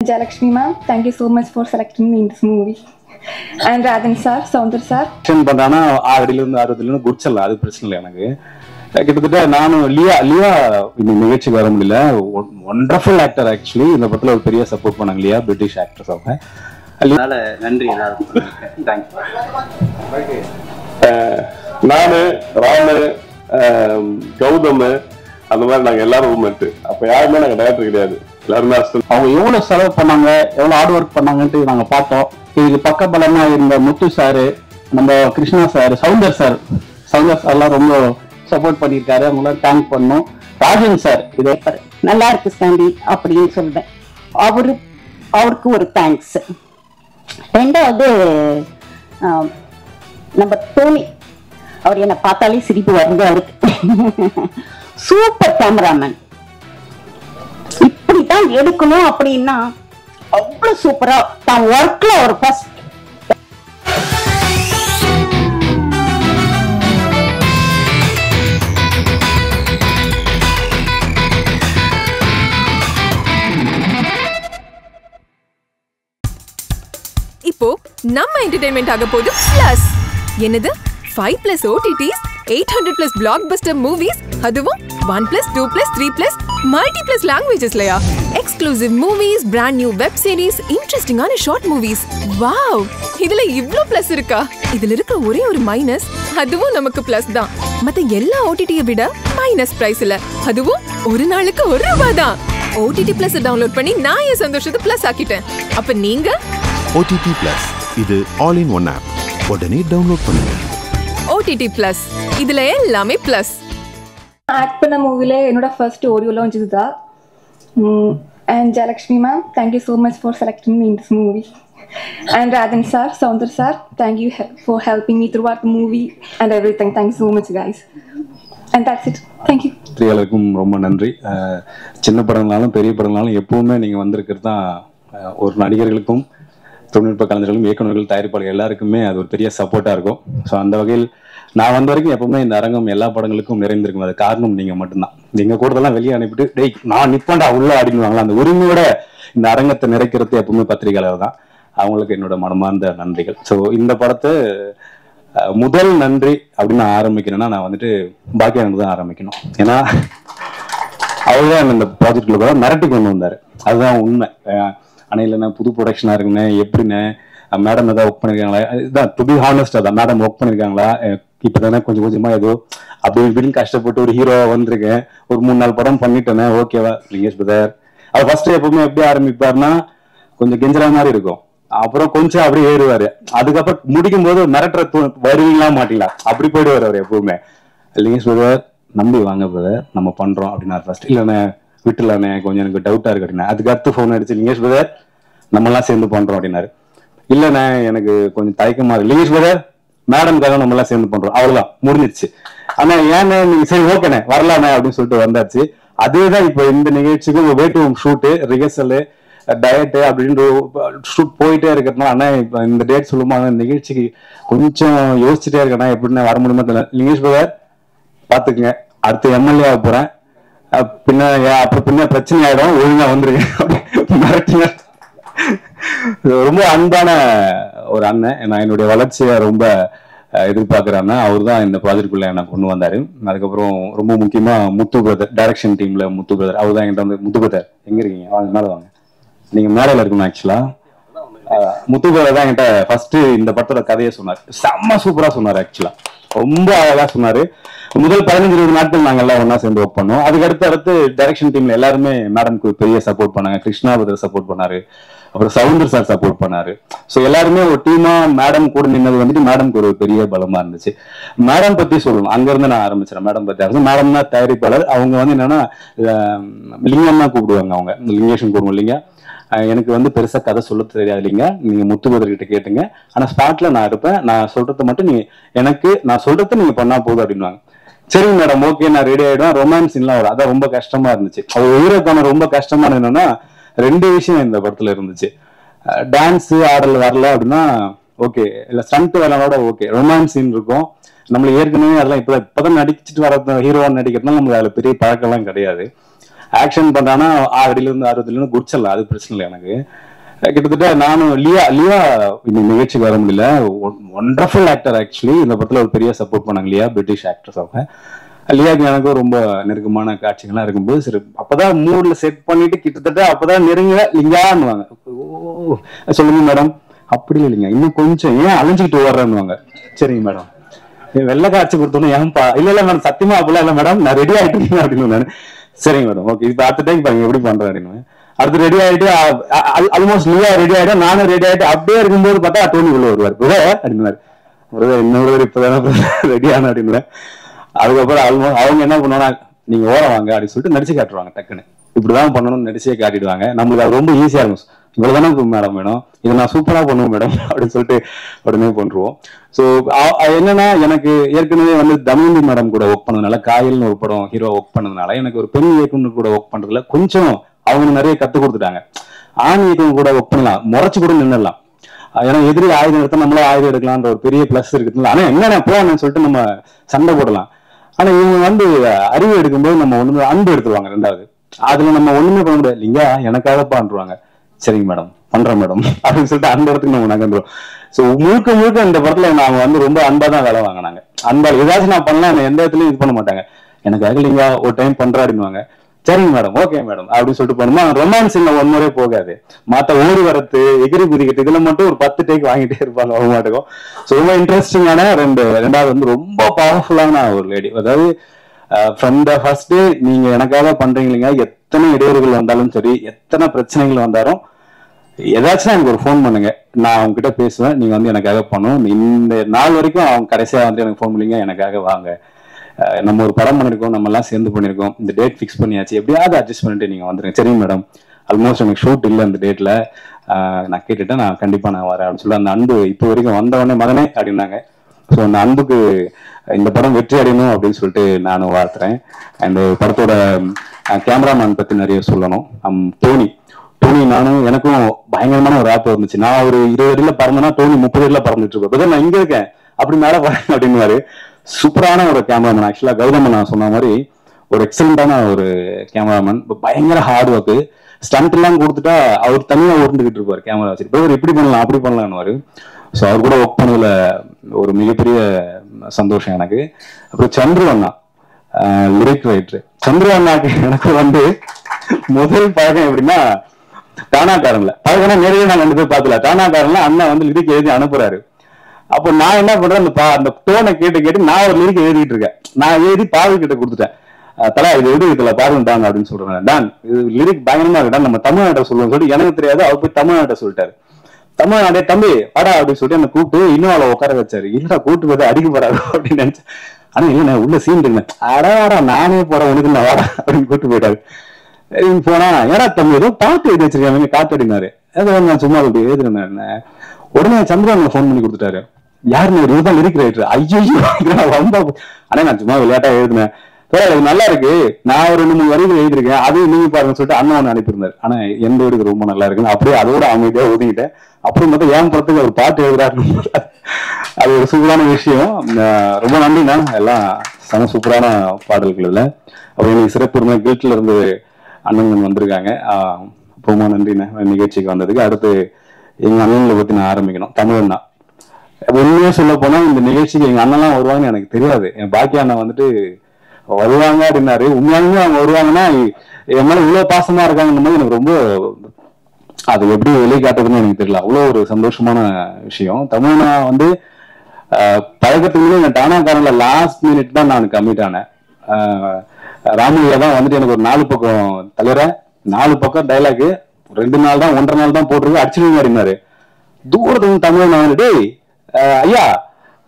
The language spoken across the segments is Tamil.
Jayalakshmi ma'am, thank you so much for selecting me in this movie. And Radhan sir, Soundar sir. பண்ணானா 6 இருந்து 60 குடிச்சிடலாம், அது பிரச்சனை இல்லை எனக்கு. கிட்டத்தட்ட நானும் லியா இந்த நிகழ்ச்சிக்கு வர முடியல. Wonderful actor actually. இந்த படத்துல ஒரு பெரிய சப்போர்ட் பண்ணாங்க லியா, பிரிட்டிஷ் ஆக்டர்ஸ் அவங்க. அதனால நன்றி எல்லாருக்கும். தேங்க்யூ. நானு ராமு கௌதம் அந்த மாதிரி நாங்க எல்லாரும் ரூம்மேட். அப்ப யாருமே நாங்க டேரக்டர் கிடையாது, எல்லாருமே அவங்க எவ்வளவு செலவு பண்ணாங்க, எவ்வளவு ஹார்ட் ஒர்க் பண்ணாங்கன்ட்டு நாங்க பார்த்தோம். இதுக்கு பக்க பலமா இருந்த முத்து சாரு, நம்ம கிருஷ்ணா சார், சவுந்தர் சார்லாம் ரொம்ப சப்போர்ட் பண்ணியிருக்காரு. அவங்களாம் தேங்க் பண்ணோம். ராஜன் சார் இதை நல்லா இருக்கு சாண்டி அப்படின்னு சொல்றேன், அவருக்கு ஒரு தேங்க்ஸ். ரெண்டாவது நம்ம டோனி, அவர் என்ன பார்த்தாலே சிரிப்பு வருது அவருக்கு. சூப்பர் கேமராமேன், இப்படித்தான் எடுக்கணும் அப்படின்னா அவ்வளவு சூப்பரா தான் ஒர்க்ல ஒரு ஃபர்ஸ்ட். இப்போ நம்ம என்டர்டெயின்மெண்ட் ஆக போகுது பிளஸ். என்னது 5+ OTTs, 800+ பிளாக்பஸ்டர் மூவிஸ், அதுவும் 1+, 2+, 3+ மல்டிப்ளஸ் லாங்குவேஜஸ்லயா? Exclusive movies, brand new web series, இன்ட்ரெஸ்டிங்கான ஷார்ட் மூவிஸ். வாவ், இதுல இவ்ளோ பிளஸ் இருக்கா? இதுல இருக்க ஒரே ஒரு மைனஸ், அதுவும் நமக்கு பிளஸ் தான். மத்த எல்லா OTT-ய விட மைனஸ் பிரைஸ் இல்ல, அதுவும் ஒரு நாளுக்கு ₹1 தான். OTT Plus டவுன்லோட் பண்ணி நான் என் சந்தோஷத்தை பிளஸ் ஆக்கிட்டேன். அப்ப நீங்க OTT Plus, இது ஆல் இன் ஒன் ஆப். உடனே டவுன்லோட் பண்ணுங்க. OTT Plus, இதுல எல்லாமே பிளஸ். ஆக்ட் பண்ண மூவில என்னோட ஃபர்ஸ்ட் ஆடியோ லான்ச் இதுதான். And Jayalakshmi ma'am, thank you so much for selecting me in this movie. And Radhan sir, Soundar sir, thank you for helping me throughout the movie and everything. Thanks so much guys. And that's it. Thank you. எல்லாருக்கும் ரொம்ப நன்றி. சின்ன படங்களாலும் பெரிய படங்களாலும் எப்பவுமே நீங்க வந்திருக்கிறது தான் ஒரு நடிகர்களுக்கும் தொழில்நுட்ப கலைஞர்களும் இயக்குநர்கள் தயாரிப்பாளர்கள் எல்லாருக்குமே அது ஒரு பெரிய சப்போர்ட்டா இருக்கும். ஸோ அந்த வகையில் நான் வந்த வரைக்கும் எப்பவுமே இந்த அரங்கம் எல்லா படங்களுக்கும் நிறைந்திருக்கும். அது காரணம் நீங்க மட்டும்தான். எங்க கூடதெல்லாம் வெளியே அனுப்பிட்டு டேய் நான் நிப்பேன்டா உள்ள அப்படின்னுவாங்களா, அந்த உரிமையோட இந்த அரங்கத்தை நிறைக்கிறது எப்பவுமே பத்திரிகையாளர் தான். அவங்களுக்கு என்னோட மனமார்ந்த நன்றிகள். ஸோ இந்த படத்தை முதல் நன்றி அப்படின்னு நான் ஆரம்பிக்கணும்னா நான் வந்துட்டு பாக்கியானந்து தான் ஆரம்பிக்கணும். ஏன்னா அவர்தான் இந்த ப்ராஜெக்ட்ல மிரட்டி கொண்டு வந்தாரு. அதுதான் உண்மை. ஆனா இல்லைன்னா புது ப்ரொடக்ஷனா இருக்குன்னு எப்படின்னு மேடம் ஏதாவது ஒர்க் பண்ணிருக்காங்களா, இதுதான் டு பி ஹானஸ்ட். அதான் மேடம் ஒர்க் பண்ணிருக்காங்களா, இப்பதானே கொஞ்சம் கொஞ்சமா ஏதோ அப்படி இப்படின்னு கஷ்டப்பட்டு ஒரு ஹீரோவா வந்திருக்கேன். ஒரு 3-4 படம் பண்ணிட்டேனே, ஓகேவா லிங்கேஷ் பிரதர். அவர் ஃபர்ஸ்ட் எப்பவுமே எப்படி ஆரம்பிப்பாருன்னா கொஞ்சம் கெஞ்சரா மாதிரி இருக்கும், அப்புறம் கொஞ்சம் அப்படியே ஏறுவாரு. அதுக்கப்புறம் முடிக்கும் போது மிரட்டுற வருவீங்களா மாட்டீங்களா அப்படி போயிடுவார் அவர் எப்பவுமே. லிங்கேஷ் பிரதர் நம்பி வாங்க பிரதர், நம்ம பண்றோம் அப்படின்னா ஃபர்ஸ்ட் இல்லைண்ணே விட்டுலானே கொஞ்சம் எனக்கு டவுட்டா இருக்கு அப்படின்னா, அதுக்கு அடுத்து ஃபோன் அடிச்சு லிங்கேஷ் பிரதர் நம்ம எல்லாம் சேர்ந்து பண்றோம் அப்படின்னாரு. இல்லண்ணே எனக்கு கொஞ்சம் தயக்கமா இருக்கு லிங்கேஷ் பிரதர், மேடம்காக நம்ம எல்லாம் சேர்ந்து பண்றோம், அவ்வளவுதான் முடிஞ்சிருச்சு. ஆனா ஏன்னு நீங்க சரி ஓகேண்ணே வரலானே அப்படின்னு சொல்லிட்டு வந்தாச்சு. அதேதான் இப்போ இந்த நிகழ்ச்சிக்கும் வே டு ஷூட்டு, ரிஹர்சலு, டயட்டு அப்படின்ற ஷூட் போயிட்டே இருக்கிறதுனால அண்ணா இப்ப இந்த டேட் சொல்லுமா நிகழ்ச்சிக்கு கொஞ்சம் யோசிச்சுட்டே இருக்கேன்னா எப்படின்னா வர முடியுமா தெரியல. லிங்கேஷ் பிரதர் பாத்துக்குங்க, அடுத்து எம்எல்ஏ ஆக போறேன், அப்புறம் பின்ன பிரச்சனை ஆயிடும், ஒழுங்கா வந்துருக்கேன். ரொம்ப அன்பான ஒரு அண்ணன். நான் என்னுடைய வளர்ச்சியை ரொம்ப எதிர்பார்க்கிறேன். அவர் தான் இந்த ப்ராஜெக்டுக்குள்ள என்ன கொண்டு வந்தாரு. அதுக்கப்புறம் ரொம்ப முக்கியமா முத்து பிரதர், டைரக்ஷன் டீம்ல முத்து பிரதர், அவர் தான் என்கிட்ட வந்து முத்து பிரதர் எங்க இருக்கீங்க வாங்க மேல வாங்க, நீங்க மேடையில இருக்கணும். ஆக்சுவலா முத்து பிரதர் தான் என்கிட்ட ஃபர்ஸ்ட் இந்த படத்தோட கதையை சொன்னார். செம்ம சூப்பரா சொன்னார். ஆக்சுவலா ரொம்ப அழகா சொன்னாரு. முதல் 15-20 நாட்கள் நாங்க எல்லாம் ஒன்னா சேர்ந்து ஒர்க் பண்ணோம். அதுக்கு அடுத்து டைரக்ஷன் டீம்ல எல்லாருமே மேடம்க்கு பெரிய சப்போர்ட் பண்ணாங்க. கிருஷ்ணா பிரதர் சப்போர்ட் பண்ணாரு, அப்புறம் சவுந்தர் சார் சப்போர்ட் பண்ணாரு. ஸோ எல்லாருமே ஒரு டீமா மேடம் கூட நின்னது வந்துட்டு மேடம்க்கு ஒரு பெரிய பலமா இருந்துச்சு. மேடம் பத்தி சொல்லணும், அங்க இருந்து நான் ஆரம்பிச்சேன். மேடம் பத்தி மேடம் தான் தயாரிப்பாளர். அவங்க வந்து என்னன்னா லிங்கம் தான் கூப்பிடுவாங்க. அவங்க லிங்கேஷன் கூடுவோம் இல்லைங்க. எனக்கு வந்து பெருசா கதை சொல்ல தெரியாது இல்லைங்க, நீங்க முத்துபதர் கிட்ட கேட்டுங்க, ஆனா ஸ்பாட்ல நான் இருப்பேன், நான் சொல்றத மட்டும் நீங்க எனக்கு நான் சொல்றத நீங்க பண்ணா போதும் அப்படின்வாங்க. சரி மேடம் ஓகே நான் ரெடி ஆயிடும். ரொமான்ஸ் எல்லாம் வரும், அதான் ரொம்ப கஷ்டமா இருந்துச்சு. அது ஹீரோக்கான ரொம்ப கஷ்டமா என்னன்னா 2 விஷயம் இந்த படத்துல இருந்துச்சு. டான்ஸ் ஆடல் வரல அப்படின்னா ஓகே, இல்ல ஸ்டண்ட் வரலோட ஓகே, ரொமான்ஸ் சீன் இருக்கும். நம்மள ஏற்கனவே அதெல்லாம் இப்பதான் நடிச்சுட்டு வர ஹீரோவா நடிக்கிறதுனால நம்மளுக்கு அதுல பெரிய பழக்கம்லாம் கிடையாது. ஆக்ஷன் பண்றானா 6 அடியில இருந்து 60 இருந்து குடிச்சிடலாம், அது பிரச்சனை இல்லை எனக்கு. கிட்டத்தட்ட நானும் லியா இந்த நிகழ்ச்சிக்கு வர முடியல. Wonderful actor actually. இந்த படத்துல ஒரு பெரிய சப்போர்ட் பண்ணாங்க லியா, பிரிட்டிஷ் ஆக்ட்ரஸ் அவங்க. லியாக்கு எனக்கும் ரொம்ப நெருக்கமான காட்சிகள்லாம் இருக்கும்போது சரி அப்பதான் மூட்ல செட் பண்ணிட்டு கிட்டத்தட்ட அப்பதான் நெருங்க லிங்கான்னுவாங்க. ஓ சொல்லுங்க மேடம். அப்படி இல்லைங்க, இன்னும் கொஞ்சம் ஏன் அலைஞ்சிக்கிட்டு ஓடுறேன்னுவாங்க. சரிங்க மேடம். வெள்ளை காட்சி கொடுத்தோன்னு ஏன்பா? இல்ல இல்ல மேடம் சத்தியமா அப்படிலாம் இல்லை மேடம், நான் ரெடி ஆயிட்டு இருக்கேன் அப்படின்னு நான். சரிங்க மேடம் ஓகே, இப்ப அடுத்த டைம் பாருங்க எப்படி பண்றேன் அப்படின்னு. அடுத்து ரெடி ஆயிட்டு ஆல்மோஸ்ட் லியா ரெடி ஆயிட்டா, நானும் ரெடி ஆயிட்டு அப்படியே இருக்கும்போது பார்த்தா டோனி உள்ள வருவார் அப்படின்னாரு. இன்னொரு இப்பதானே ரெடி ஆன அப்படின்னு. அதுக்கப்புறம் அவங்க என்ன பண்ணுவாங்க, நீங்க ஓட வாங்க அப்படின்னு சொல்லிட்டு நடிச்சு காட்டுவாங்க. டக்குன்னு இப்படிதான் பண்ணணும்னு நடிச்சே காட்டிடுவாங்க. நம்மளுக்கு அது ரொம்ப ஈஸியா இருக்கும். இவ்வளவுதானே மேடம் வேணும், இதை நான் சூப்பரா பண்ணுவேன் மேடம் அப்படின்னு சொல்லிட்டு உடனே பண்றோம். ஸோ என்னன்னா எனக்கு ஏற்கனவே வந்து தமயந்தி மேடம் கூட ஒர்க் பண்ணதுனால, காயல்னு ஒரு படம் ஹீரோ ஒர்க் பண்ணதுனால எனக்கு ஒரு பெண் இயக்குனர் கூட ஒர்க் பண்றதுல கொஞ்சம் அவங்க நிறைய கத்துக் கொடுத்துட்டாங்க. ஆண் இயக்குனர் கூட ஒர்க் பண்ணலாம், முறைச்சு கூட நின்றுடலாம். ஏன்னா எதிரி ஆயுதம் எடுத்தா நம்மளே ஆயுதம் எடுக்கலான்ற ஒரு பெரிய பிளஸ் இருக்குதுல. ஆனா என்னென்ன போகணும்னு சொல்லிட்டு நம்ம சண்டை போடலாம். ஆனா இவங்க வந்து அறிவு எடுக்கும்போது நம்ம ஒண்ணுமே அன்பு எடுத்துருவாங்க. ரெண்டாவது அதுல நம்ம ஒண்ணுமே பண்ண முடியாது. இல்லைங்க எனக்காக பண்றாங்க. சரிங்க மேடம் பண்றேன் மேடம் அப்படின்னு சொல்லிட்டு அந்த இடத்துக்கு நம்ம நகர்ந்துரும். ஸோ முழுக்க முழுக்க இந்த படத்துல நாங்க வந்து ரொம்ப அன்பா தான் வேலை வாங்கினாங்க. அன்பா ஏதாச்சும் நான் பண்ணலாம், எந்த இடத்துலயும் இது பண்ண மாட்டாங்க. எனக்காக இல்லைங்க ஒரு டைம் பண்றாருன்னுவாங்க. சரிங்க மேடம் ஓகே மேடம் அப்படின்னு சொல்லிட்டு பண்ணுமா. ரொமான்ஸ் இல்லை ஒன் முறை போகாது. மற்ற ஓடி வரத்து எகிரி குதிக்கட்டு இதுல மட்டும் ஒரு 10 டேக் வாங்கிட்டே இருப்பாங்க அவங்க மாட்டுக்கும். ஸோ ரொம்ப இன்ட்ரெஸ்டிங்கான ரெண்டாவது வந்து ரொம்ப பவர்ஃபுல்லான ஒரு லேடி. அதாவது ஃப்ரம் த ஃபர்ஸ்ட் டே நீங்க எனக்காக பண்றீங்க இல்லைங்க, எத்தனை இடையூறுகள் வந்தாலும் சரி, எத்தனை பிரச்சனைகள் வந்தாலும் ஏதாச்சும் எனக்கு ஒரு ஃபோன் பண்ணுங்க, நான் அவங்க கிட்ட பேசுவேன். நீங்க வந்து எனக்காக பண்ணணும். இந்த நாள் வரைக்கும் அவங்க கடைசியா வந்து எனக்கு ஃபோன் பண்ணிங்க, எனக்காக வாங்க, நம்ம ஒரு படம் பண்ணிருக்கோம், நம்ம எல்லாம் சேர்ந்து பண்ணிருக்கோம், இந்த டேட் ஃபிக்ஸ் பண்ணியாச்சு, எப்படியாவது அட்ஜஸ்ட் பண்ணிட்டு நீங்க வந்துருங்க. சரிங்க மேடம் ஆல்மோஸ்ட் எனக்கு ஷூட் இல்லை அந்த டேட்ல, நான் கேட்டுட்டேன், நான் கண்டிப்பா நான் வரேன் அப்படின்னு சொல்லி அந்த அன்பு இப்போ வரைக்கும் வந்தவொடனே மகனே அப்படின்னாங்க. ஸோ அந்த அன்புக்கு இந்த படம் வெற்றி அடையணும் அப்படின்னு சொல்லிட்டு நானும் வாழ்த்துறேன். அந்த படத்தோட கேமராமேன் பத்தி நிறைய சொல்லணும். டோனி நானும் எனக்கும் பயங்கரமான ஒரு ஆப் இருந்துச்சு. நான் ஒரு 20 அடியில பறந்தேன்னா டோனி 30 அடியில பறந்துட்டு இருப்பேன். நான் இங்க இருக்கேன் அப்படி மேல பாருங்க அப்படின்னு. சூப்பரான ஒரு கேமராமேன். ஆக்சுவலா கௌதமன் நான் சொன்ன மாதிரி ஒரு எக்ஸலண்டான ஒரு கேமராமேன். பயங்கர ஹார்ட் ஒர்க்கு. ஸ்டண்ட் எல்லாம் கொடுத்துட்டா அவர் தனியா ஓட்டுக்கிட்டு இருப்பாரு கேமரா வச்சுட்டு, இப்படி பண்ணலாம் அப்படி பண்ணலான்னு. ஸோ அவர் கூட ஒர்க் பண்ணதுல ஒரு மிகப்பெரிய சந்தோஷம் எனக்கு. அப்புறம் சந்துரு அண்ணா லிரிக் ரைட்டர். சந்துரு அண்ணாக்கு எனக்கு வந்து முதல் பழக்கம் எப்படின்னா டானாக்காரன்ல பழகனா நிறைய நான் 2 பேர் பார்த்துல. டானாக்காரன்ல அண்ணா வந்து லிரிக் எழுதி அனுப்புறாரு. அப்போ நான் என்ன பண்றேன், அந்த டோனை கேட்டு நான் ஒரு லிரிக் எழுதிட்டு இருக்கேன். நான் எழுதி பாவி கிட்ட கொடுத்துட்டேன். தலா இது எப்படி இதுல பாருங்க அப்படின்னு சொல்றேன். டான் இது லிரிக் பயங்கரமா இருக்கா, நம்ம தமிழ்நாட்டை சொல்லுவோம் சொல்லிட்டு எனக்கு தெரியாது. அவர் போய் தமிழ்நாட்டை சொல்லிட்டாரு. தமிழ்நாடே தம்பி வாடா அப்படின்னு சொல்லிட்டு என்ன கூப்பிட்டு இன்னும் அவளை உட்கார வச்சாரு. இல்லடா கூட்டு போய் அடிக்க போறாரு அப்படின்னு நினைச்சேன். ஆனா இல்ல நான் உள்ள சீன் இருக்கேன். அடாடா நானே போறேன் உனக்கு நான் வாடா அப்படின்னு கூப்பிட்டு போயிட்டாரு. போனா ஏடா தம்பி ஏதோ பாட்டு எழுதி வச்சிருக்காங்க காத்து அடினாரு. நான் சும்மா அப்படி எழுதுறேன். உடனே சந்திரன் போன் பண்ணி கொடுத்துட்டாரு. யாருன்னு இதுதான் லிரிக் ரைட்டர். ஐயோ ரொம்ப. ஆனா நான் சும்மா விளையாட்டா எழுதினேன். நல்லா இருக்கு, நான் ஒரு 2-3 வரிகள் எழுதிருக்கேன், அது நீங்க பாருங்க சொல்லிட்டு அண்ணா ஒன்று அனுப்பியிருந்தாரு. ஆனா எந்த வீடுக்கு ரொம்ப நல்லா இருக்குன்னு அப்படியே அதோட அமைதியா ஒதுங்கிட்டேன். அப்புறம் மட்டும் ஏன் படத்துக்கு ஒரு பாட்டு எழுதுறாருன்னு அது ஒரு சூப்பரான விஷயம். ரொம்ப நன்றிண்ணா. எல்லாம் செம சூப்பரான பாடல்கள் இல்லை. அப்புறம் எனக்கு சிறப்பு இருந்தா கில்ட்ல இருந்து அண்ணன் வந்திருக்காங்க. ரொம்ப நன்றிண்ணா நிகழ்ச்சிக்கு வந்ததுக்கு. அடுத்து எங்க அண்ணன்களை பத்தி நான் ஆரம்பிக்கணும். தமிழண்ணா உண்மையா சொல்ல போனா இந்த நிகழ்ச்சிக்கு எங்க அண்ணன்லாம் வருவாங்கன்னு எனக்கு தெரியாது. என் பாக்கிய அண்ணா வந்துட்டு வருவாங்க அப்படின்னாரு. உண்மையாலுமே அவங்க வருவாங்கன்னா என் மேல இவ்வளவு பாசமா இருக்காங்கன்னு போது எனக்கு ரொம்ப அது எப்படி வெளியே காட்டுறதுன்னு எனக்கு தெரியல. அவ்வளவு ஒரு சந்தோஷமான விஷயம். தமிழ்னா வந்து பழக்கத்துக்கு என் டானாக்காரன்ல லாஸ்ட் மினிட் தான் நான் கம்மிட் ஆனேன். ராமலியா தான் வந்துட்டு எனக்கு ஒரு 4 பக்கம் தலைவர 4 பக்கம் டைலாக் 2 நாள் தான் 1.5 நாள் தான் போட்டிருக்கு அடிச்சிருங்க அப்படின்னாரு. தூரத்துக்கு தமிழ் நான் வந்துட்டு ஐயா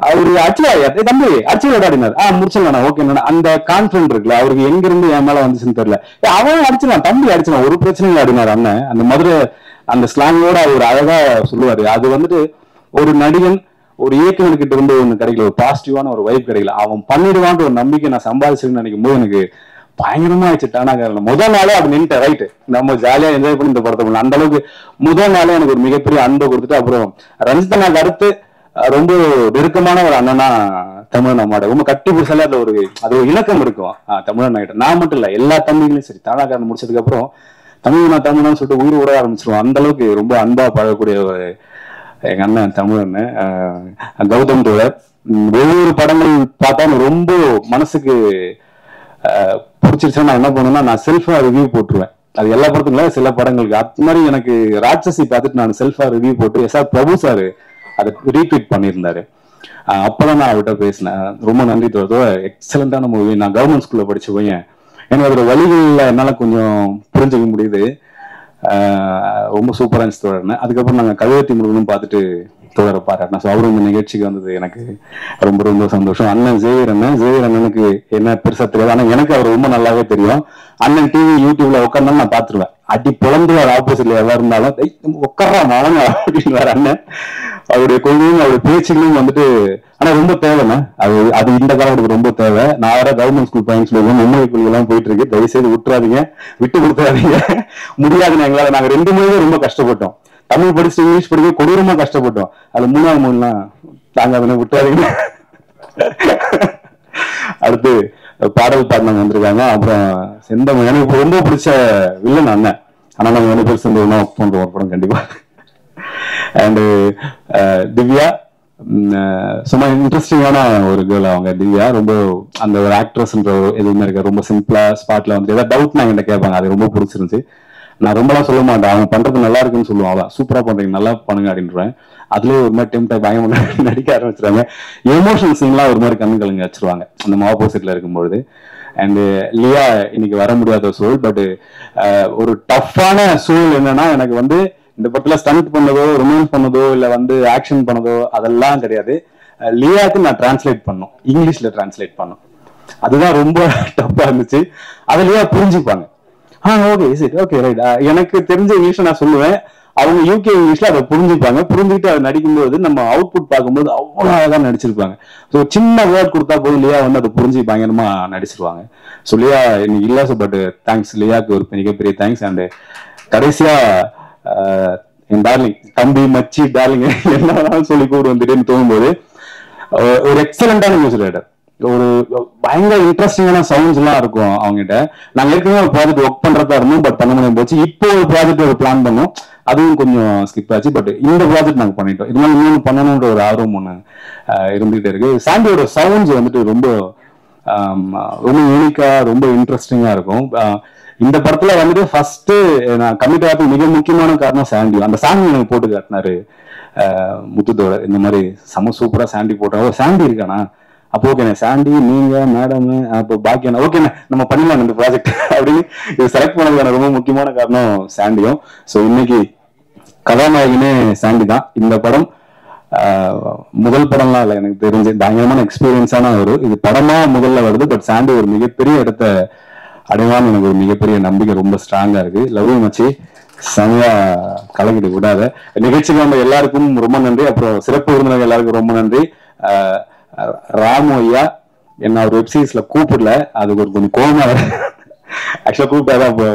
அவரு அடிச்சுடா தம்பி அடிச்சு விளையாடினாரு. முடிச்சிடலாம் ஓகே. அந்த கான்பிடன்ட் இருக்குல்ல அவருக்கு எங்க இருந்து என் மேல வந்துச்சுன்னு தெரியல. அவன் அடிச்சிடலாம் தம்பி அடிச்சிடலாம் ஒரு பிரச்சனையும் அப்படின்னாரு அண்ணன். அந்த மதுரை அந்த ஸ்லாங்கோட அவர் அழகா சொல்லுவாரு. அது வந்துட்டு ஒரு நடிகன் ஒரு இயக்குநர்கிட்ட இருந்து ஒண்ணு கிடைக்கல, ஒரு பாசிட்டிவான ஒரு வைப் கிடைக்கல. அவன் பண்ணிடுவான்ற ஒரு நம்பிக்கை நான் சம்பாதிச்சிருன்னு நினைக்கும் போது எனக்கு பயங்கரமா ஆயிடுச்சு. டானாக்காரன் முதல் நாளே அப்படி நின்றுட்டேன். ரைட்டு நம்ம ஜாலியா என்ஜாய் பண்ணி இந்த படத்தை பண்ணலாம். அந்த அளவுக்கு முதல் நாளே எனக்கு ஒரு மிகப்பெரிய அன்பை கொடுத்துட்டு அப்புறம் ரஞ்சிதனாக்கு அடுத்து ரொம்ப நெருக்கமான ஒரு அண்ணனா தமிழன் அம்மாட ரொம்ப கட்டி பிடிச்சாலே அதுல அது ஒரு இணக்கம் இருக்கும். தமிழன் ஆகிட்ட நான் மட்டும் இல்ல, எல்லா தம்பிகளையும் சரி, தானாக்காரன் முடிச்சதுக்கு அப்புறம் தமிழ்னா தமிழ்னு சொல்லிட்டு உயிர் விட ஆரம்பிச்சிருவோம். அந்த அளவுக்கு ரொம்ப அன்பா பழகக்கூடிய ஒரு எங்க அண்ணன் தமிழன் கௌதம் தோழர். ஒவ்வொரு படங்கள் பார்த்தா ரொம்ப மனசுக்கு பிடிச்சிருச்சுன்னா நான் என்ன பண்ணுவேன்னா, நான் செல்ஃபா ரிவ்யூ போட்டுருவேன். அது எல்லா படத்துக்குள்ள சில படங்களுக்கு அது மாதிரி எனக்கு ராட்சசி பார்த்துட்டு நான் செல்ஃபா ரிவ்யூ போட்டு எஸ்ஆர் பிரபு சார் அதை ரீட்வீட் பண்ணியிருந்தாரு. அப்பதான் நான் அவர்கிட்ட பேசினேன். ரொம்ப நன்றி தோழர், எக்ஸலண்டான மூவி. நான் கவர்மெண்ட் ஸ்கூல்ல படிச்ச பையன், எனக்கு அதோட வழிகளில் என்னால கொஞ்சம் புரிஞ்சுக்க முடியுது. ரொம்ப சூப்பரா இருந்துச்சு தோழர்னு. அதுக்கப்புறம் நாங்கள் கவியத்தி முருகனும் பார்த்துட்டு தோழரை பாராட்டினேன். ஸோ அவரும் இந்த நிகழ்ச்சிக்கு வந்தது எனக்கு ரொம்ப ரொம்ப சந்தோஷம். அண்ணன் ஜேவியர் அண்ணனுக்கு என்ன பெருசா தெரியாது, ஆனா எனக்கு அவர் ரொம்ப நல்லாவே தெரியும். அண்ணன் டிவி யூடியூப்ல உட்காந்தாலும் நான் பாத்துருவேன். அடி புலந்து அவர் ஆப்போசிட்ல எதா இருந்தாலும் உட்கார்றா மாவங்க அப்படின்னு அண்ணன். அவருடைய கொள்கையும் அவருடைய பேச்சுகளும் வந்துட்டு ஆனா ரொம்ப தேவைண்ணா. அது இந்த காலத்துக்கு ரொம்ப தேவை. நான் வேற கவர்மெண்ட் ஸ்கூல் பையன் சொல்லுவோம், மும்பை எல்லாம் போயிட்டு இருக்கு, தயவு செய்து விட்டுறாதீங்க, விட்டு கொடுத்துறாதீங்க. முடியாதுன்னு எங்களால நாங்க 2 மொழியும் ரொம்ப கஷ்டப்பட்டோம். தமிழ் படிச்சு இங்கிலீஷ் படிக்க கொடூரமா கஷ்டப்பட்டோம். அது 3ஆவது மொழிலாம் தாங்க விட்டுறாதீங்க. அடுத்து பாடல் பாடினவங்க வந்திருக்காங்க. அப்புறம் செந்தமிழ் எனக்கு ரொம்ப பிடிச்ச வில்லன் அண்ணன். ஆனா நம்ம 2 பேர் சேர்ந்து பண்றோம் ஒரு படம் கண்டிப்பா. அண்ட் திவ்யா சும்மா இன்ட்ரெஸ்டிங்கான ஒரு கேர்ள். அவங்க திவ்யா ரொம்ப அந்த ஒரு ஆக்ட்ரஸ்ன்ற எதுவுமே இருக்க, ரொம்ப சிம்பிளா ஸ்பாட்ல வந்து ஏதாவது டவுட் நான் என்கிட்ட கேட்பாங்க. அது ரொம்ப பிடிச்சிருந்துச்சு. நான் ரொம்பலாம் சொல்ல மாட்டேன், அவங்க பண்றது நல்லா இருக்குன்னு சொல்லுவாங்க. அதான் சூப்பரா பண்றீங்க, நல்லா பண்ணுங்க அப்படின்றேன். அதுலயே ஒரு மாதிரி டெம்ட் பயங்கரமா நடிக்க ஆரம்பிச்சிருவாங்க. எமோஷனல் சீன்லாம் ஒரு மாதிரி கண்ணு கலங்க வச்சிருவாங்க நம்ம ஆப்போசிட்ல இருக்கும்பொழுது. அண்ட் லியா இன்னைக்கு வர முடியாத சூழல், பட் ஒரு டஃப்பான சூழல் என்னன்னா, எனக்கு வந்து இந்த படத்துல ஸ்டண்ட் பண்ணதோ ரொமான்ஸ் பண்ணதோ இல்ல வந்து ஆக்ஷன் பண்ணதோ அதெல்லாம் கிடையாது. லியாவுக்கு நான் டிரான்ஸ்லேட் பண்ணோம், இங்கிலீஷ்ல டிரான்ஸ்லேட் பண்ணோம். அதுதான் ரொம்ப டஃப்பா இருந்துச்சு. அதை லியா புரிஞ்சுப்பாங்க. ஓகே சரி ஓகே ரைட். எனக்கு தெரிஞ்ச இங்கிலீஷ்ல நான் சொல்லுவேன், அவங்க யூகே இங்கிலீஷ்ல அதை புரிஞ்சுப்பாங்க. புரிஞ்சுக்கிட்டு அதை நடிக்கும்போது நம்ம அவுட்புட் பார்க்கும்போது அவ்வளோ அழகா நடிச்சிருப்பாங்க. ஸோ சின்ன வேர்ட் கொடுத்தா போதும் லியா வந்து அதை புரிஞ்சு பயங்கரமா நடிச்சிருவாங்க. ஸோ லியா இன்னைக்கு இல்ல, பட் தேங்க்ஸ் லியாவுக்கு ஒரு மிகப்பெரிய தேங்க்ஸ். அண்ட் கடைசியா என் டார்லிங் தம்பி மச்சி டார்லிங் என்ன சொல்லி கூப்பிட்டு வந்துட்டேன்னு தோணும்போது ஒரு எக்ஸலண்டான மியூசிக் ரைட்டர். ஒரு பயங்கர இன்ட்ரெஸ்டிங்கான சவுண்ட்ஸ் எல்லாம் இருக்கும் அவங்ககிட்ட. நாங்க ஏற்கனவே ஒரு ப்ராஜெக்ட் ஒர்க் பண்றதா இருந்தோம், பட் பண்ண முடியாம போச்சு. இப்போ ஒரு ப்ராஜெக்ட் ஒரு பிளான் பண்ணோம், அதுவும் கொஞ்சம் ஸ்கிப் ஆச்சு. பட் இந்த ப்ராஜெக்ட் நாங்க பண்ணிட்டோம். இது மாதிரி இன்னொன்று பண்ணணுன்ற ஒரு ஆர்வம் ஒண்ணு இருந்துகிட்டே இருக்கு. சாண்டியோட சவுண்ட்ஸ் வந்துட்டு ரொம்ப ரொம்ப யூனிக்கா ரொம்ப இன்ட்ரெஸ்டிங்கா இருக்கும். இந்த படத்துல வந்துட்டு ஃபர்ஸ்ட் நான் கமிட் ஆகிறதுக்கு மிக முக்கியமான காரணம் சாண்டி. அந்த சாண்டி எனக்கு போட்டு காட்டினாரு முத்துத்தோட. இந்த மாதிரி செம சூப்பரா சாண்டி போட்டாங்க. சாண்டி இருக்கானா? அப்போ ஓகேண்ணே சாண்டி நீங்க மேடம் அப்போ பாக்கியா ஓகேண்ணே நம்ம பண்ணிடலாம் இந்த ப்ராஜெக்ட் அப்படின்னு இது செலக்ட் பண்ணதுக்கான ரொம்ப முக்கியமான காரணம் சாண்டியும். ஸோ இன்னைக்கு கதாநாயகனே சாண்டி தான். இந்த படம் முதல் படம்லாம் இல்லை, எனக்கு தெரிஞ்சு பயங்கரமான எக்ஸ்பீரியன்ஸான ஒரு இது படமா முதல்ல வருது. பட் சாண்டி ஒரு மிகப்பெரிய இடத்த அடைவான்னு எனக்கு ஒரு மிகப்பெரிய நம்பிக்கை ரொம்ப ஸ்ட்ராங்கா இருக்கு. லவ் மச்சி செமையா கலக்கிட்டு விடாத. நிகழ்ச்சிக்கு நம்ம எல்லாருக்கும் ரொம்ப நன்றி. அப்புறம் சிறப்பு விருந்தினர் எல்லாருக்கும் ரொம்ப நன்றி. ராமு ஐயா என்ன ஒரு வெப்சீரிஸ்ல கூப்பிடல, அதுக்கு ஒரு கொஞ்சம் கோவமா ஆக்சுவலா கூப்பிட்டாதான் இப்போ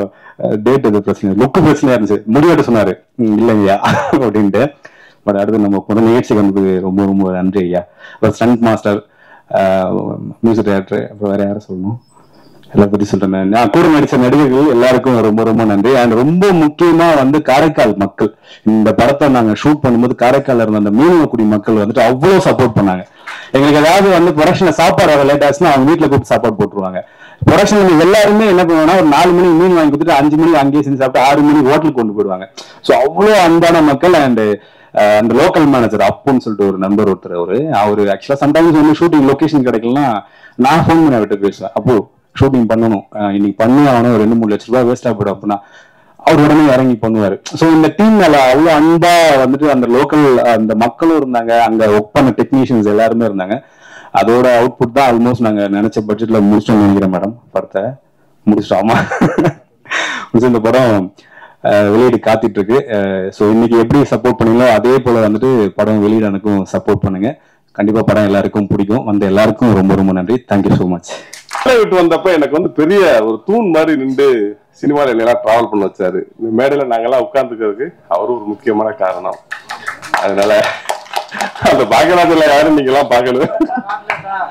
டேட் எது பிரச்சனை லுக்கு பிரச்சனையா இருந்துச்சு. முடிவெட்டு சொன்னாரு இல்லைங்கய்யா அப்படின்ட்டு. பட் அடுத்து நம்ம கூட நிகழ்ச்சிக்கு வந்தது ரொம்ப ரொம்ப நன்றி ஐயா. அப்புறம் ஸ்டண்ட் மாஸ்டர், மியூசிக் டைரக்டர், அப்புறம் வேற யாரும் சொல்லணும் எல்லா பத்தி சொல்றேன். நான் கூட நடிச்ச நடிகர்கள் எல்லாருக்கும் ரொம்ப ரொம்ப நன்றி. அண்ட் ரொம்ப முக்கியமா வந்து காரைக்கால் மக்கள், இந்த படத்தை நாங்க ஷூட் பண்ணும்போது காரைக்கால்ல இருந்த அந்த மீனவக்குடி மக்கள் வந்துட்டு அவ்வளவு சப்போர்ட் பண்ணாங்க. எங்களுக்கு ஏதாவது வந்து ப்ரொடக்ஷன்ல சாப்பாடு லேட் ஆச்சுன்னா அவங்க வீட்டுல கூப்பிட்டு சாப்பாடு போட்டுருவாங்க. ப்ரொடக்ஷன் எல்லாருமே என்ன பண்ணுவாங்கன்னா ஒரு 4 மணிக்கு மீன் வாங்கி கொடுத்துட்டு 5 மணிக்கு அங்கேயே செஞ்சு சாப்பிட்டு 6 மணிக்கு ஹோட்டலுக்கு கொண்டு போயிடுவாங்க. ஸோ அவ்வளோ அன்பான மக்கள். அண்ட் அந்த லோக்கல் மேனேஜர் அப்புன்னு சொல்லிட்டு ஒரு நண்பர் ஒருத்தர், அவரு ஆக்சுவலா சம்டைம்ஸ் வந்து ஷூட்டிங் லொகேஷன் கிடைக்கலன்னா நான் ஃபோன் பண்ண விட்டு பேசுவேன். அப்போ ஷூட்டிங் பண்ணணும் இன்னைக்கு பண்ணி ஆகணும், 2-3 லட்ச ரூபாய் வேஸ்டா போயிடும் அப்படின்னா அவர் உடனே இறங்கி பண்ணுவாரு. ஸோ இந்த டீம் மேல அவ்வளோ அன்பா வந்துட்டு அந்த லோக்கல் அந்த மக்களும் இருந்தாங்க, அங்க ஒர்க் பண்ண டெக்னீஷியன்ஸ் எல்லாருமே இருந்தாங்க. அதோட அவுட்புட் தான் ஆல்மோஸ்ட் நாங்க நினைச்ச பட்ஜெட்ல முடிச்சோம்னு நினைக்கிறேன் மேடம். படத்தை முடிச்சிட்டோமா? இந்த படம் வெளியீடு காத்திட்டு இருக்கு. ஸோ இன்னைக்கு எப்படி சப்போர்ட் பண்ணீங்களோ அதே போல வந்துட்டு படம் வெளியீடு எனக்கும் சப்போர்ட் பண்ணுங்க. கண்டிப்பா படம் எல்லாருக்கும் பிடிக்கும். வந்து எல்லாருக்கும் ரொம்ப ரொம்ப நன்றி. Thank you so much. விட்டு வந்தப்ப எனக்கு வந்து பெரிய ஒரு தூண் மாதிரி நின்று சினிமால எல்லாம் டிராவல் பண்ண வச்சாரு. இந்த மேடையில நாங்கெல்லாம் உட்கார்ந்துக்கிறதுக்கு அவரும் ஒரு முக்கியமான காரணம். அதனால அந்த பாக்கியராஜ்ல யாரும் நீங்க எல்லாம் பாக்கணும். நாங்க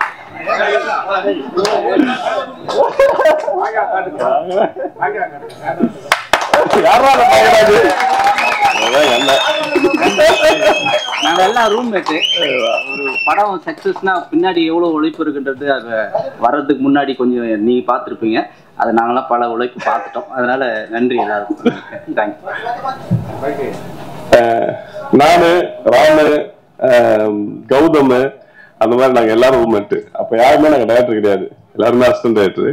எல்லாம் ரூம்மேட்டு. ஒரு படம் சக்சஸ்னா பின்னாடி எவ்வளவு உழைப்பு இருக்குன்றது அது வர்றதுக்கு முன்னாடி கொஞ்சம் நீங்க பார்த்துருப்பீங்க. அதை நாங்களாம் பல உழைப்பு பார்த்துட்டோம். அதனால நன்றி எல்லாருக்கும். தேங்க்யூ. நானு, ராமு, கௌதம் அந்த மாதிரி நாங்க எல்லாரும் ரூம்மேட்டு. அப்ப யாருமே நாங்க டைரக்டர் கிடையாது, எல்லாருமே அசிஸ்டன்ட் டைரக்டர்.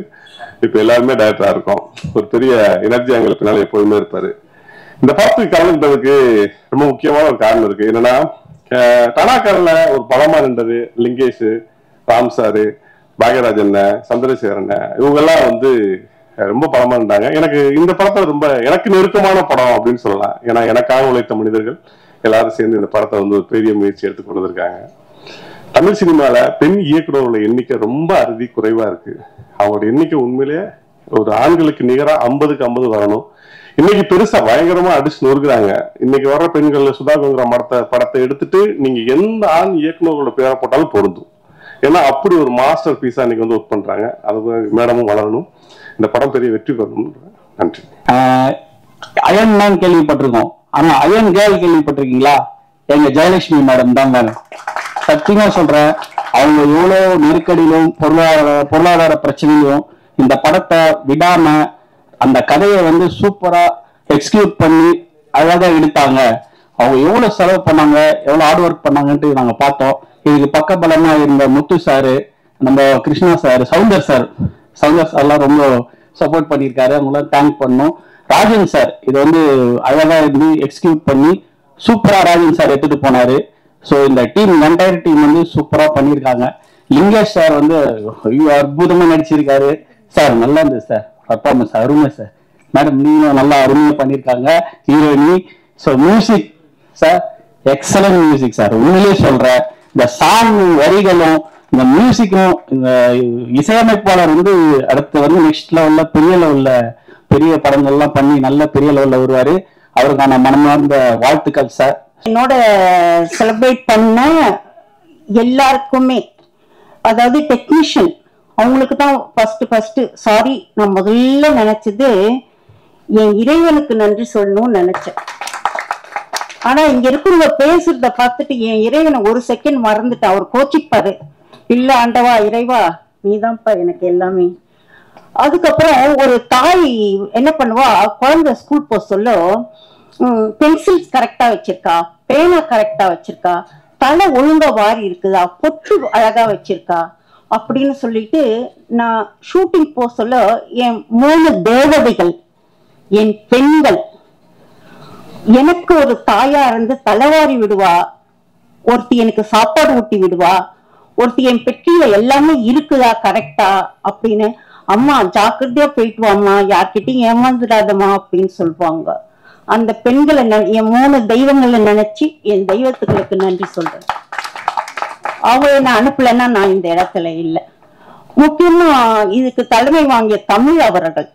இப்ப எல்லாருமே டைரக்டரா இருக்கோம். ஒரு பெரிய எனர்ஜி எங்களுக்கு பின்னால எப்போதுமே இருப்பாரு. இந்த படத்துக்கு கலந்துட்டதுக்கு ரொம்ப முக்கியமான ஒரு காரணம் இருக்கு. என்னன்னா, டனாக்காரில் ஒரு படமா நின்றது லிங்கேஷ், ராம் சாரு, பாக்யராஜன், சந்திரசேகரன் இவங்கெல்லாம் வந்து ரொம்ப படமா இருந்தாங்க. எனக்கு இந்த படத்தை ரொம்ப எனக்கு நெருக்கமான படம் அப்படின்னு சொல்லலாம். ஏன்னா எனக்காக உழைத்த மனிதர்கள் எல்லாரும் சேர்ந்து இந்த படத்தை வந்து ஒரு பெரிய முயற்சி எடுத்து கொண்டு வந்திருக்காங்க. தமிழ் சினிமால பெண் இயக்குநர்களோட எண்ணிக்கை ரொம்ப அறுதி குறைவா இருக்கு. அவங்களோட எண்ணிக்கை உண்மையிலேயே ஒரு ஆண்களுக்கு நிகரா 50க்கு 50 வரணும். இன்னைக்கு பெருசா பயங்கரமா அடிச்சு நொறுக்குறாங்க. இன்னைக்கு வர்ற பெண்கள் சுதாகங்கிற படத்தை எடுத்துட்டு நீங்க எந்த ஆண் இயக்குநர்களோட பேரை போட்டாலும் பொருந்தும். ஏன்னா அப்படி ஒரு மாஸ்டர் பீஸா இன்னைக்கு வந்து ஒர்க் பண்றாங்க. அது மேடமும் வளரணும், இந்த படம் பெரிய வெற்றி பெறணும். நன்றி. அயன் மேன் கேள்விப்பட்டிருக்கோம், ஆனா அயன் கேர்ள் கேள்விப்பட்டிருக்கீங்களா? எங்க ஜெயலட்சுமி மேடம் தான் மேடம். சத்தியமா சொல்றேன், அவங்க எவ்வளவு நெருக்கடியிலும் பொருளாதார பிரச்சனையிலும் இந்த படத்தை விடாம அந்த கதையை வந்து சூப்பரா எக்ஸிக்யூட் பண்ணி அழகா எடுத்தாங்க. அவங்க எவ்வளவு செலவு பண்ணாங்க, எவ்வளவு ஹார்ட் ஒர்க் பண்ணாங்கன்ட்டு நாங்க பார்த்தோம். இதுக்கு பக்கபலமா இருந்த முத்து சாரு, நம்ம கிருஷ்ணா சார், சவுந்தர் சார்லாம் ரொம்ப சப்போர்ட் பண்ணியிருக்காரு. அவங்களாம் தேங்க் பண்ணோம். ராஜன் சார் இது வந்து அழகா இருந்து எக்ஸிக்யூட் பண்ணி சூப்பரா ராஜன் சார் எடுத்துட்டு போனாரு. ஸோ இந்த டீம் என்டையர் டீம் வந்து சூப்பரா பண்ணியிருக்காங்க. லிங்கேஷ் சார் வந்து அற்புதமா நடிச்சிருக்காரு சார். நல்லா இருந்தது சார், பர்ஃபார்மன்ஸ் அருமை சார். மேடம் நீங்களும் நல்லா அருமையா பண்ணியிருக்காங்க ஹீரோயினி. So music sir excellent music sir. உண்மையிலேயே சொல்றேன், இந்த சாங் வரிகளும் இந்த மியூசிக்கும் இந்த இசையமைப்பாளர் வந்து அடுத்து வந்து நெக்ஸ்ட் லெவல்ல பெரிய படங்கள்லாம் பண்ணி நல்ல பெரிய லெவல்ல வருவாரு. அவருக்கான மனமார்ந்த வாழ்த்துக்கள் சார். என்னோட செலிப்ரேட் பண்ண எல்லாருக்குமே, அதாவது டெக்னீஷியன் அவங்களுக்கு தான் ஃபர்ஸ்ட் சாரி. நான் முதல்ல நினைச்சது என் இறைவனுக்கு நன்றி சொல்லணும்னு நினைச்சேன். ஆனா இங்க இருக்கிறவங்க பேசுறத பார்த்துட்டு என் இறைவனை ஒரு செகண்ட் மறந்துட்டு அவர் கோச்சிப்பாரு. இல்ல ஆண்டவா இறைவா நீதான்ப்பா எனக்கு எல்லாமே. அதுக்கப்புறம் ஒரு தாய் என்ன பண்ணுவா, குழந்தை ஸ்கூல் போக சொல்ல பென்சில்ஸ் கரெக்டா வச்சிருக்கா, பேனா கரெக்டா வச்சிருக்கா, தலை ஒழுங்கா வாரி இருக்குதா, பொட்டு அழகா வச்சிருக்கா அப்படின்னு சொல்லிட்டு நான் ஷூட்டிங் போக சொல்ல என் 3 தேவதைகள், என் பெண்கள் எனக்கு ஒரு தாயா இருந்து தலைவாரி விடுவா. ஒருத்தி எனக்கு சாப்பாடு ஊட்டி விடுவா, ஒருத்தி என் பெட்டியில எல்லாமே இருக்குதா கரெக்டா அப்படின்னு. அம்மா ஜாக்கிரதையா போயிட்டு வாம்மா, யார்கிட்டையும் ஏமாந்துடாதம்மா அப்படின்னு சொல்லுவாங்க. அந்த பெண்களை என் 3 தெய்வங்களை நினைச்சு என் தெய்வத்துக்களுக்கு நன்றி சொல்றேன். அவங்க என்ன அனுப்பலன்னா நான் இந்த இடத்துல இல்லை. முக்கியமா இதுக்கு தலைமை வாங்கிய தமிழ் அவர்கள்,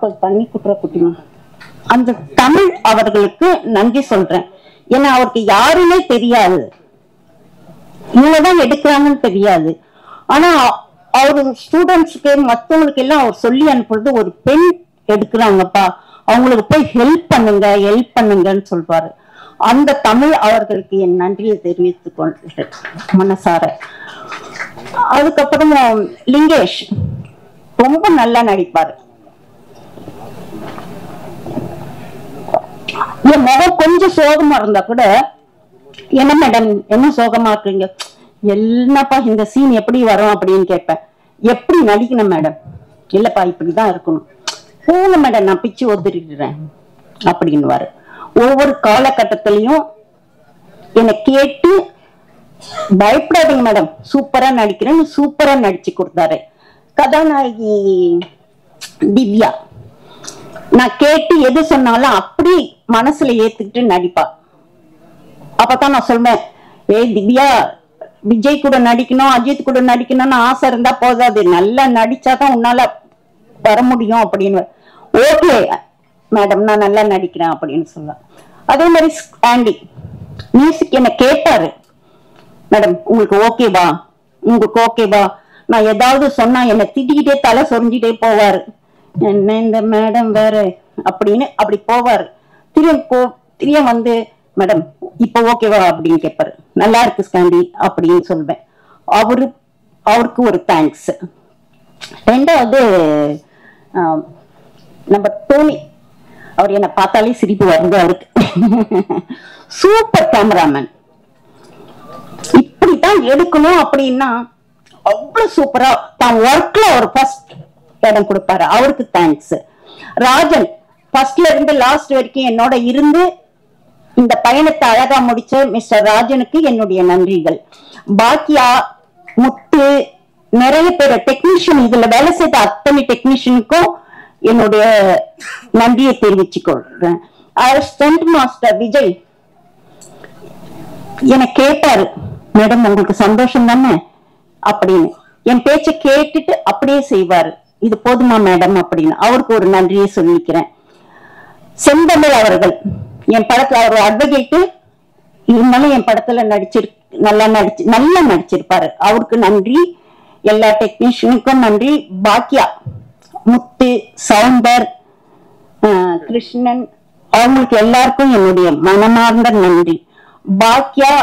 கொஞ்சம் தண்ணி குட்டுற குட்டிமா, அந்த தமிழ் அவர்களுக்கு நன்றி சொல்றேன். ஏன்னா அவருக்கு யாருமே தெரியாது, இவங்கதான் எடுக்கிறாங்கன்னு தெரியாது. ஆனா அவரு ஸ்டூடெண்ட்ஸுக்கு மற்றவங்களுக்கு எல்லாம் அவர் சொல்லி அனுப்புறது, ஒரு பெண் எடுக்கிறாங்கப்பா அவங்களுக்கு போய் ஹெல்ப் பண்ணுங்கன்னு சொல்வாரு. அந்த தமிழ் அவர்களுக்கு என் நன்றியை தெரிவித்துக் கொள்கிறேன் மனசார. அதுக்கப்புறம் லிங்கேஷ் ரொம்ப நல்லா நடிப்பாரு. என் முகம் கொஞ்சம் சோகமா இருந்தா கூட, என்ன மேடம் என்ன சோகமா இருக்கீங்க, என்னப்பா இந்த சீன் எப்படி வரும் அப்படின்னு கேட்பேன். எப்படி நடிக்கணும் மேடம், இல்லப்பா இப்படிதான் இருக்கணும், போங்க மேடம் நான் பிச்சு ஒத்துடுறேன் அப்படின்னுவாரு. ஒவ்வொரு காலகட்டத்திலையும் என்னை கேட்டு பயப்படாதீங்க மேடம் சூப்பரா நடிக்கிறேன்னு சூப்பரா நடிச்சு கொடுத்தாரு. கதாநாயகி திவ்யா நான் கேட்டு எது சொன்னாலும் அப்படி மனசுல ஏத்துக்கிட்டு நடிப்பா. அப்பதான் நான் சொல்வேன், ஏய் திவ்யா விஜய் கூட நடிக்கணும் அஜித் கூட நடிக்கணும்னு ஆசை இருந்தா போதாது, நல்லா நடிச்சாதான் உன்னால வர முடியும் அப்படின்னு. ஓகே மேடம் நான் நல்லா நடிக்கிறேன் அப்படின்னு சொல்லுவேன். அதே மாதிரி ஆண்டி மியூசிக் என்ன கேட்டாரு, மேடம் உங்களுக்கு ஓகேவா, உங்களுக்கு ஓகேவா, நான் ஏதாவது சொன்னா என்ன திட்டிக்கிட்டே தலை சொரிஞ்சிட்டே போவாரு. என்ன இந்த மேடம் வேற அப்படின்னு அப்படி போவாரு. திரும்ப வந்து மேடம் இப்ப ஓகேவா அப்படின்னு கேட்பாரு. நல்லா இருக்கு ஸ்டாண்டி அப்படின்னு சொல்வேன். அவருக்கு ஒரு தேங்க்ஸ். ரெண்டாவது நம்ம டோனி, அவர் என்ன பார்த்தாலே சிரிப்பு வருது அவருக்கு. Super cameraman. இப்படித்தான் எடுக்கணும் அப்படின்னா அவ்வளவு சூப்பரா தான் ஒர்க்ல அவர் ஃபர்ஸ்ட் இடம் கொடுப்பாரு. அவருக்கு தேங்க்ஸ். ராஜன் ஃபர்ஸ்ட்ல இருந்து லாஸ்ட் வரைக்கும் என்னோட இருந்து இந்த பயணத்தை அழகா முடிச்ச மிஸ்டர் ராஜனுக்கு என்னுடைய நன்றிகள். பாக்கியா, முத்து, நிறைய பேர் டெக்னீஷியன், இதுல வேலை செய்த அத்தனை டெக்னீஷியனுக்கும் என்னுடைய நன்றியை தெரிவிச்சு கொள்றேன். ஸ்டண்ட் மாஸ்டர் விஜய் என்னை கேட்டாரு, மேடம் உங்களுக்கு சந்தோஷம் தானே அப்படின்னு. என் பேச்சை கேட்டுட்டு அப்படியே செய்வாரு. இது போதுமா மேடம் அப்படின்னு. அவருக்கு ஒரு நன்றியை சொல்லிக்கிறேன். செந்தமிழ் அவர்கள் என் படத்துல அவர் அட்வொகேட்டு இருந்தாலும் என் படத்துல நல்லா நடிச்சிருப்பாரு. அவருக்கு நன்றி. எல்லா டெக்னீஷியனுக்கும் நன்றி. பாக்கியா, முத்து, சவுந்தர், கிருஷ்ணன், அவங்களுக்கு எல்லாருக்கும் என்னுடைய மனமார்ந்த நன்றி. பாக்கியா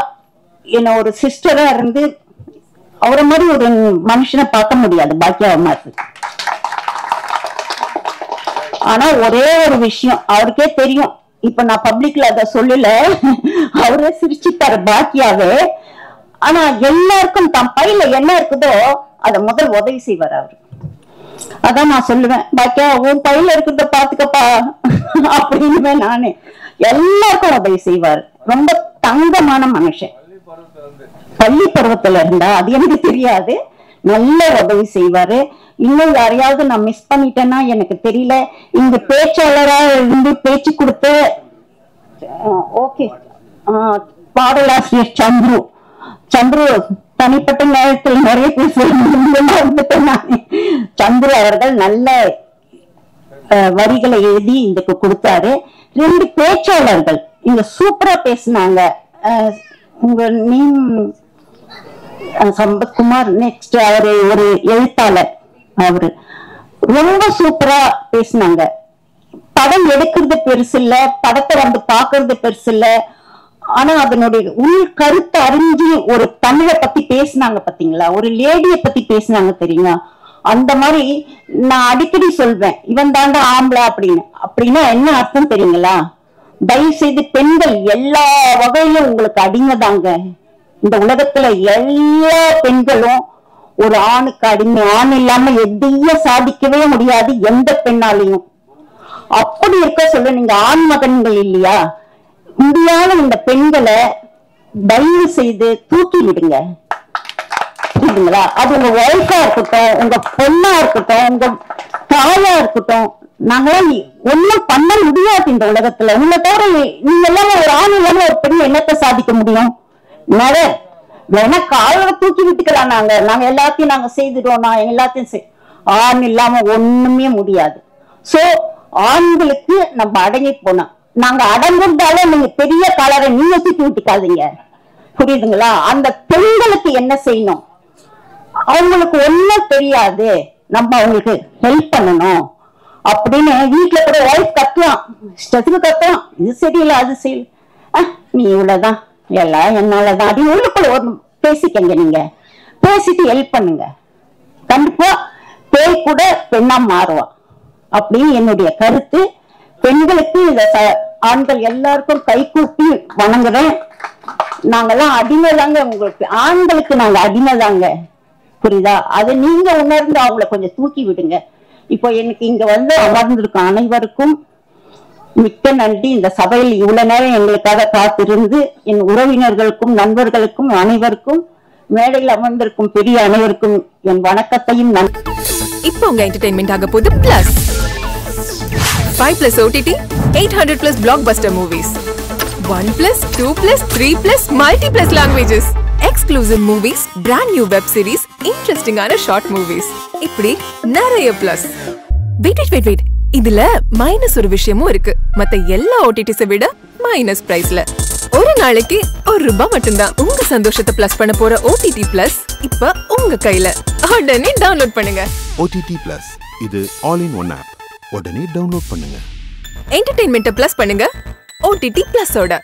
என்ன ஒரு சிஸ்டரா இருந்து அவரை மாதிரி ஒரு மனுஷனை பார்க்க முடியாது பாக்கியாவை மாதிரி. ஆனா ஒரே ஒரு விஷயம் அவருக்கே தெரியும், இப்ப நான் பப்ளிக்ல அத சொல்லல, அவரே சிரிச்சுட்டாரு பாக்கியாவே. ஆனா எல்லாருக்கும் தன் பையில என்ன இருக்குதோ அத முதல் உதவி செய்வார் அவரு. அதான் நான் சொல்லுவேன், பாக்கியா உன் பையில இருக்கிறத பாத்துக்கப்பா அப்படின்னு நானே. எல்லாருக்கும் உதவி செய்வாரு. ரொம்ப தங்கமான மனுஷன். பள்ளி பருவத்துல இருந்தா அது எனக்கு தெரியாது, நல்ல உதவி செய்வாரு. இன்னும் யாரையாவது நான் மிஸ் பண்ணிட்டேன்னா எனக்கு தெரியல. இங்க பேச்சாளரா இருந்து பேச்சு கொடுத்த ஓகே பாடலாசிரியர் சந்துரு தனிப்பட்ட நேரத்தில் நிறைய பேசுறேன். சந்துரு அவர்கள் நல்ல வரிகளை எழுதி இதுக்கு கொடுத்தாரு. 2 பேச்சாளர்கள் இங்க சூப்பரா பேசினாங்க. உங்க நேம் சம்பத்குமார், நெக்ஸ்ட் அவரு ஒரு எழுத்தாளர், அவரு ரொம்ப சூப்பரா பேசினாங்க. படம் எடுக்கிறது பெருசு இல்ல, படத்தை வந்து பாக்குறது பெருசு இல்ல, ஆனா அதனுடைய உள் கருத்தை அறிஞ்சு ஒரு தமிழை பத்தி பேசினாங்க பாத்தீங்களா, ஒரு லேடிய பத்தி பேசினாங்க தெரியுமா. அந்த மாதிரி நான் அடிக்கடி சொல்வேன், இவன் தாண்டா ஆம்பளை அப்படின்னு. அப்படின்னா என்ன அர்த்தம் தெரியுங்களா? தயவு செய்து பெண்கள் எல்லா வகையிலும் உங்களுக்கு அடிமைதாங்க. இந்த உலகத்துல எல்லா பெண்களும் ஒரு ஆணுக்கு அடிமை. ஆண் இல்லாம எதையும் சாதிக்கவே முடியாது எந்த பெண்ணாலையும். அப்படி இருக்க சொல்ல நீங்க ஆண் மகன்கள் இல்லையா, முடியாத இந்த பெண்களை தயவு செய்து தூக்கி விடுங்க. புரியுதுங்களா? அது உங்க ஒய்ஃபா இருக்கட்டும், உங்க பொண்ணா இருக்கட்டும், உங்க தாயா இருக்கட்டும், நாங்களாம் ஒன்னும் பண்ண முடியாது இந்த உலகத்துல. உங்களை தவிர நீங்க எல்லாமே ஒரு ஆண் இல்லாம ஒரு பெண் என்னத்தை சாதிக்க முடியும்? வேணா கால தூக்கி விட்டுக்கலாம். நாங்க எல்லாத்தையும் நாங்க செய்துடுவோம், நான் எல்லாத்தையும் ஆண் இல்லாம ஒண்ணுமே முடியாது. சோ ஆண்களுக்கு நம்ம அடங்கி போனோம். நாங்க அடங்குறதால நீங்க பெரிய கலரை நீங்க தூக்கி விட்டுக்காதீங்க. புரியுதுங்களா? அந்த பெண்களுக்கு என்ன செய்யணும், அவங்களுக்கு ஒண்ணும் தெரியாது, நம்ம அவங்களுக்கு ஹெல்ப் பண்ணணும் அப்படின்னு வீட்டுல கூட ஒய்ஃப் கத்தலாம், இஷ்டத்துக்கு கத்தலாம், இது சரியில்லை அது சரியில்லை, நீ இவ்வளவுதான் எல்லாம் என்னாலதான் அப்படின்னு உள்ளுக்குள்ள ஒரு பேசிக்கங்க. நீங்க பேசிட்டு ஹெல்ப் பண்ணுங்க, கண்டிப்பா பேய் கூட பெண்ணா மாறுவா அப்படின்னு என்னுடைய கருத்து. பெண்களுக்கு இந்த ஆண்கள் எல்லாருக்கும் கை கூப்பி வணங்குறேன். நாங்கெல்லாம் அடிமைதாங்க, உங்களுக்கு ஆண்களுக்கு நாங்க அடிமைதாங்க, புரியுதா? அதை நீங்க உணர்ந்து அவங்களை கொஞ்சம் தூக்கி விடுங்க. இப்போ எனக்கு இங்க வந்து அமர்ந்திருக்கும் அனைவருக்கும் மிக்க நன்றி. இந்த சபையில் இவ்வளவு நேரம் எங்களுக்காக காத்திருந்து என் உறவினர்களுக்கும் நண்பர்களுக்கும் அனைவருக்கும் மேடையில் அமர்ந்திருக்கும் பெரிய அனைவருக்கும் என் வணக்கத்தையும் நன்றி. இப்போ உங்க என்டர்டெயின்மெண்ட் ஆக போகுது plus 5+ OTT 800+ blockbuster movies 1+, 2+, 3+, multi+ languages, exclusive movies, brand new web series, interesting ஆன short movies, இப்படி நிறைய பிளஸ். வெயிட் இதுல மைனஸ் ஒரு விஷயமும் இருக்கு. மத்த எல்லா OTTs விட மைனஸ் பிரைஸ்ல. ஒரு நாளைக்கு ₹1 மட்டும்தான். உங்க சந்தோஷத்தை பிளஸ் பண்ண போற OTT பிளஸ் இப்ப உங்க கையில. உடனே டவுன்லோட் பண்ணுங்க. OTT பிளஸ் இது ஆல் இன் ஒன் ஆப். உடனே டவுன்லோட் பண்ணுங்க. என்டர்டெயின்மெண்ட்டை பிளஸ் பண்ணுங்க OTT பிளஸோட.